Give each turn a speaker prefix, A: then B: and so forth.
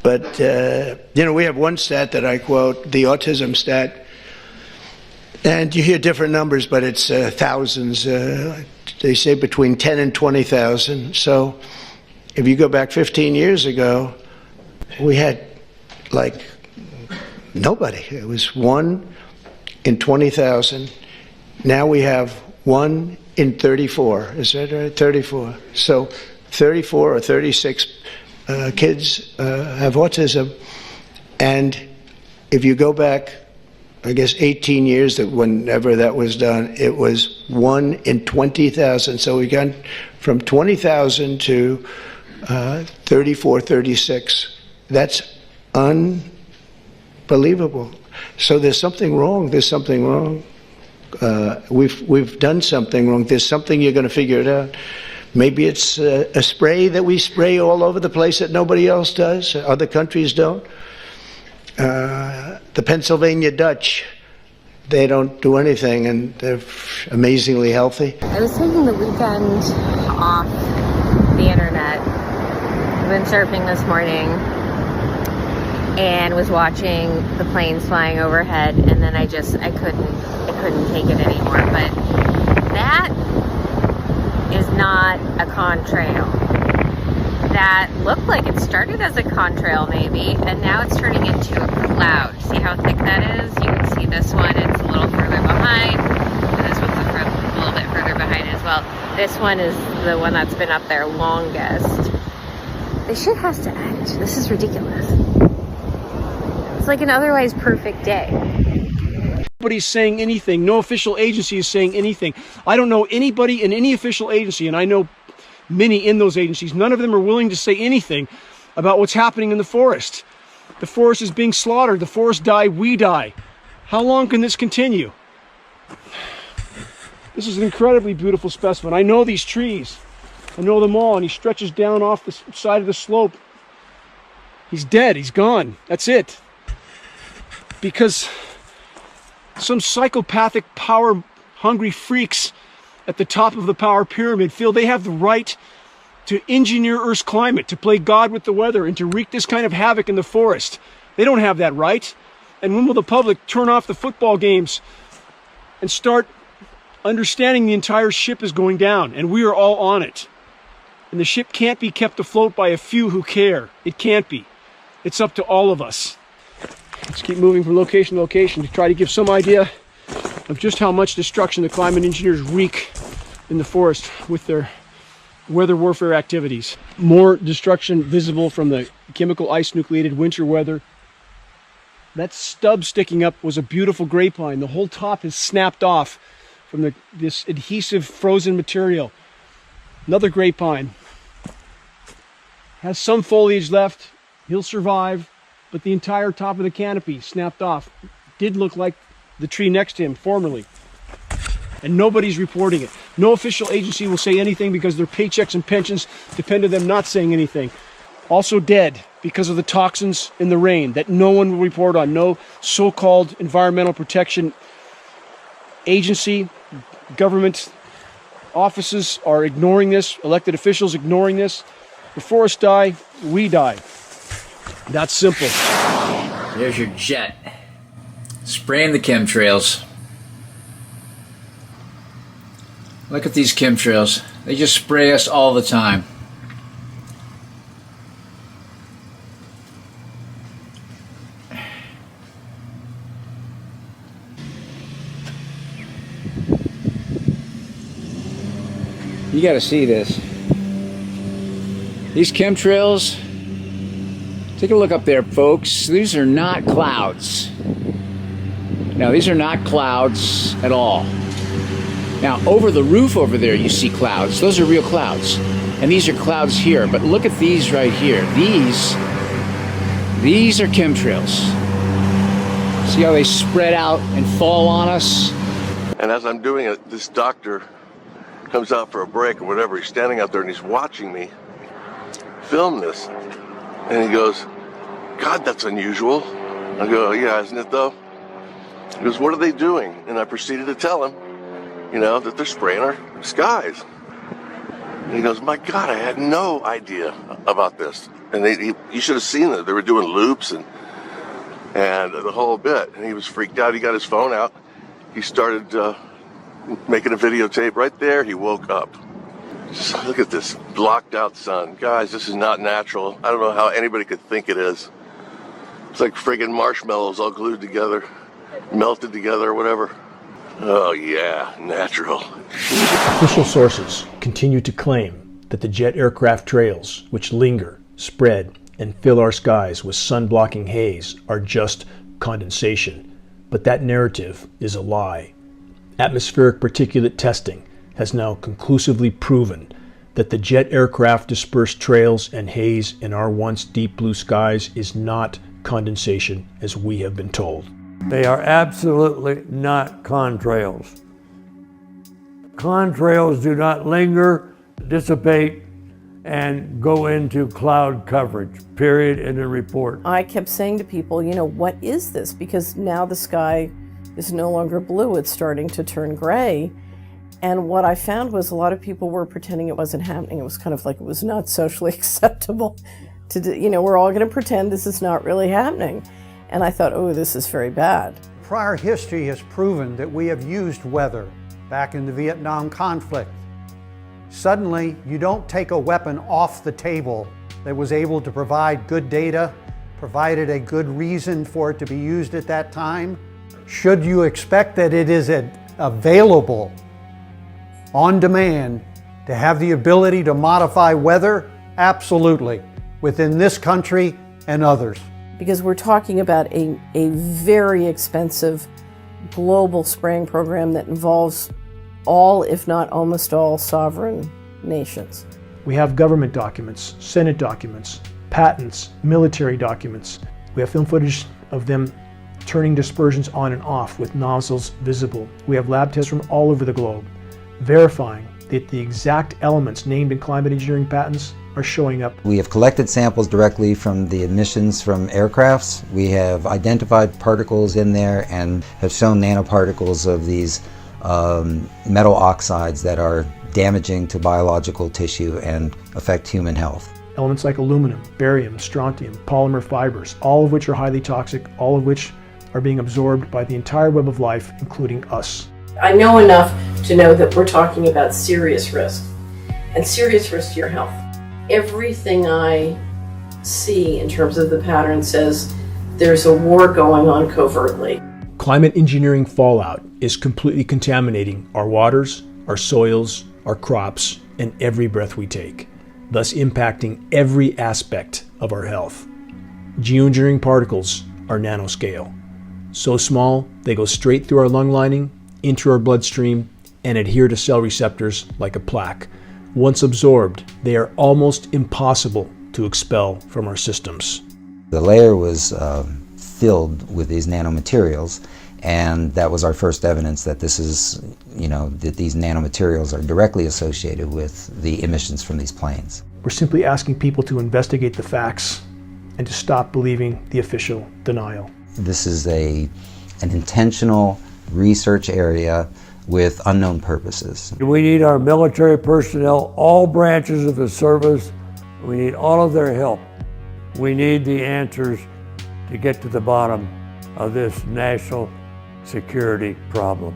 A: But, we have one stat that I quote, the autism stat, and you hear different numbers, but it's thousands. They say between 10 and 20,000. So if you go back 15 years ago, we had like nobody. It was 1 in 20,000. Now we have 1 in 34. Is that right? 34. So 34 or 36 kids have autism. And if you go back, I guess 18 years, that whenever that was done, it was 1 in 20,000. So we got from 20,000 to 34, 36. That's unbelievable. So there's something wrong. There's something wrong. We've done something wrong. There's something, you're going to figure it out. Maybe it's a spray that we spray all over the place that nobody else does. Other countries don't. The Pennsylvania Dutch, they don't do anything, and they're amazingly healthy.
B: I was taking the weekend off the internet. I've been surfing this morning and was watching the planes flying overhead, and then I couldn't take it anymore. But that is not a contrail. That looked like it started as a contrail maybe, and now it's turning into a cloud. See how thick that is? You can see this one, it's a little further behind, and this one's a little bit further behind as well. This one is the one that's been up there longest. This shit has to end. This is ridiculous. It's like an otherwise perfect day.
C: Nobody's saying anything. No official agency is saying anything. I don't know anybody in any official agency, and I know many in those agencies. None of them are willing to say anything about what's happening in the forest. The forest is being slaughtered. The forests die, we die. How long can this continue? This is an incredibly beautiful specimen. I know these trees. I know them all, and he stretches down off the side of the slope. He's dead. He's gone. That's it. Because some psychopathic, power-hungry freaks at the top of the power pyramid feel they have the right to engineer Earth's climate, to play God with the weather, and to wreak this kind of havoc in the forest. They don't have that right. And when will the public turn off the football games and start understanding the entire ship is going down, and we are all on it? And the ship can't be kept afloat by a few who care. It can't be. It's up to all of us. Let's keep moving from location to location to try to give some idea of just how much destruction the climate engineers wreak in the forest with their weather warfare activities. More destruction visible from the chemical ice nucleated winter weather. That stub sticking up was a beautiful grapevine. The whole top is snapped off from this adhesive frozen material. Another grapevine. Has some foliage left. He'll survive, but the entire top of the canopy snapped off. Did look like the tree next to him formerly. And nobody's reporting it. No official agency will say anything because their paychecks and pensions depend on them not saying anything. Also dead because of the toxins in the rain that no one will report on. No so-called environmental protection agency, government offices are ignoring this. Elected officials ignoring this. The forests die, we die. That's simple.
D: There's your jet. Spraying the chemtrails. Look at these chemtrails. They just spray us all the time. You gotta see this. These chemtrails, take a look up there, folks. These are not clouds. No, these are not clouds at all. Now, over the roof over there, you see clouds. Those are real clouds. And these are clouds here. But look at these right here. These are chemtrails. See how they spread out and fall on us?
E: And as I'm doing it, this doctor comes out for a break or whatever. He's standing out there and he's watching me film this. And he goes, "God, that's unusual." I go, "Yeah, isn't it though?" He goes, "What are they doing?" And I proceeded to tell him, that they're spraying our skies. And he goes, "My God, I had no idea about this." And you should have seen it. They were doing loops and the whole bit. And he was freaked out. He got his phone out. He started making a videotape. Right there, he woke up. Just look at this blocked out sun. Guys, this is not natural. I don't know how anybody could think it is. It's like friggin' marshmallows all glued together, melted together or whatever. Oh yeah, natural.
C: Official sources continue to claim that the jet aircraft trails, which linger, spread, and fill our skies with sun-blocking haze, are just condensation. But that narrative is a lie. Atmospheric particulate testing has now conclusively proven that the jet aircraft dispersed trails and haze in our once deep blue skies is not condensation as we have been told.
F: They are absolutely not contrails. Contrails do not linger, dissipate, and go into cloud coverage, period, in the report.
G: I kept saying to people, you know, what is this? Because now the sky is no longer blue, it's starting to turn gray. And what I found was a lot of people were pretending it wasn't happening. It was kind of like it was not socially acceptable to do, you know, we're all going to pretend this is not really happening. And I thought, oh, this is very bad.
H: Prior history has proven that we have used weather back in the Vietnam conflict. Suddenly, you don't take a weapon off the table that was able to provide good data, provided a good reason for it to be used at that time. Should you expect that it is available on demand to have the ability to modify weather? Absolutely, within this country and others.
G: Because we're talking about a very expensive global spraying program that involves all, if not almost all, sovereign nations.
C: We have government documents, Senate documents, patents, military documents. We have film footage of them turning dispersions on and off with nozzles visible. We have lab tests from all over the globe, verifying that the exact elements named in climate engineering patents are showing up.
I: We have collected samples directly from the emissions from aircrafts. We have identified particles in there and have shown nanoparticles of these metal oxides that are damaging to biological tissue and affect human health.
C: Elements like aluminum, barium, strontium, polymer fibers, all of which are highly toxic, all of which are being absorbed by the entire web of life, including us.
G: I know enough to know that we're talking about serious risk, and serious risk to your health. Everything I see in terms of the pattern says there's a war going on covertly.
C: Climate engineering fallout is completely contaminating our waters, our soils, our crops, and every breath we take, thus impacting every aspect of our health. Geoengineering particles are nanoscale. So small, they go straight through our lung lining, into our bloodstream, and adhere to cell receptors like a plaque. Once absorbed, they are almost impossible to expel from our systems.
I: The layer was filled with these nanomaterials, and that was our first evidence that this is, that these nanomaterials are directly associated with the emissions from these planes.
C: We're simply asking people to investigate the facts and to stop believing the official denial.
I: This is an intentional research area with unknown purposes.
F: We need our military personnel, all branches of the service. We need all of their help. We need the answers to get to the bottom of this national security problem.